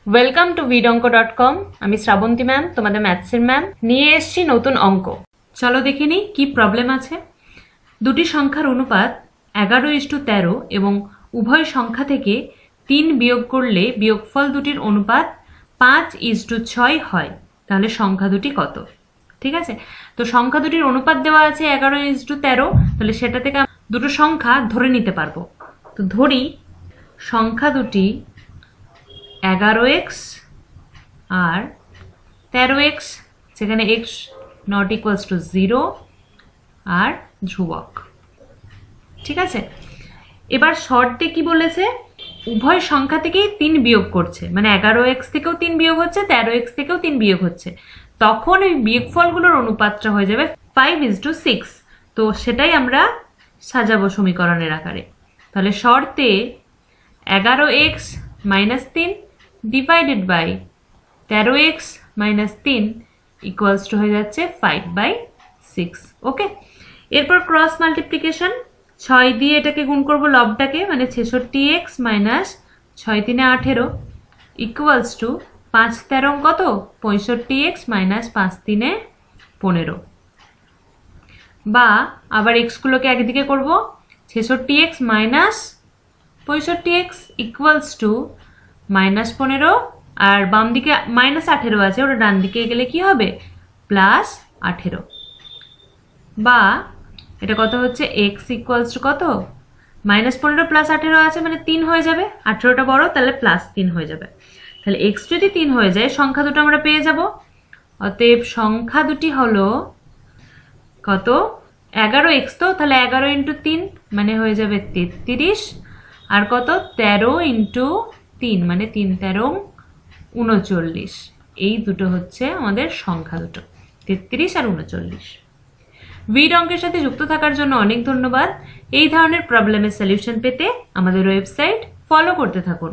Welcome to vidonko.com। আমি Srabanti ma'am, তোমাদের ম্যাথসের ma'am. নিয়ে এসেছি নতুন অঙ্ক। চলো দেখে নিই কি প্রবলেম আছে। দুটি সংখ্যার অনুপাত 11:13 এবং উভয় সংখ্যা থেকে 3 বিয়োগ করলে বিয়োগফল দুটির অনুপাত 5:6 হয়। তাহলে সংখ্যা দুটি কত? ঠিক আছে, তো সংখ্যা দুটির অনুপাত দেওয়া আছে 11:13, তাহলে সেটা থেকে দুটো সংখ্যা ধরে নিতে পারবো। তো ধরি সংখ্যা দুটি 11x আর 13x, সেখানে x not equals to 0 আর ধ্রুবক। ঠিক আছে, এবার শর্তে কি বলেছে? উভয় সংখ্যা থেকেই 3 বিয়োগ করছে, মানে 11x থেকেও 3 বিয়োগ হচ্ছে, 13x থেকেও 3 বিয়োগ হচ্ছে। তখন ওই বিয়োগফলগুলোর অনুপাতটা হয়ে যাবে 5:6। তো সেটাই আমরা সাজাবো সমীকরণের আকারে। তাহলে শর্তে 11x minus 3 divided by 13x minus 3 equals to হয়ে যাচ্ছে 5/6। ওকে, এরপর ক্রস মাল্টিপ্লিকেশন, 6 দিয়ে এটাকে গুণ করব লবটাকে, মানে 66x minus 6 × 3 = 18 equals to 5 × 13 কত? 65x minus 5 × 3 = 15। বা আবার x গুলোকে একদিকে করব, 66x minus 65x equals to -15, আর বাম দিকে -18 আছে, ওটা ডান দিকে গেলে কি হবে? +18। বা এটা কত হচ্ছে? x equals to কত? -15 + 18 আছে, মানে 3 হয়ে যাবে। 18টা বড়, তাহলে +3 হয়ে যাবে। তাহলে x যদি 3 হয়ে যায়, সংখ্যা দুটো আমরা পেয়ে যাব। অতএব সংখ্যা দুটি হলো কত? 11x, তো তাহলে 11 × 3 মানে হয়ে যাবে 33, আর কত? 13 × 3 মানে 3 × 13 = 39। এই দুটো হচ্ছে আমাদের সংখ্যা দুটো, 33 আর 39। ভিড অঙ্কের সাথে যুক্ত থাকার জন্য অনেক ধন্যবাদ। এই ধরনের প্রবলেমের সলিউশন পেতে আমাদের ওয়েবসাইট ফলো করতে থাকুন।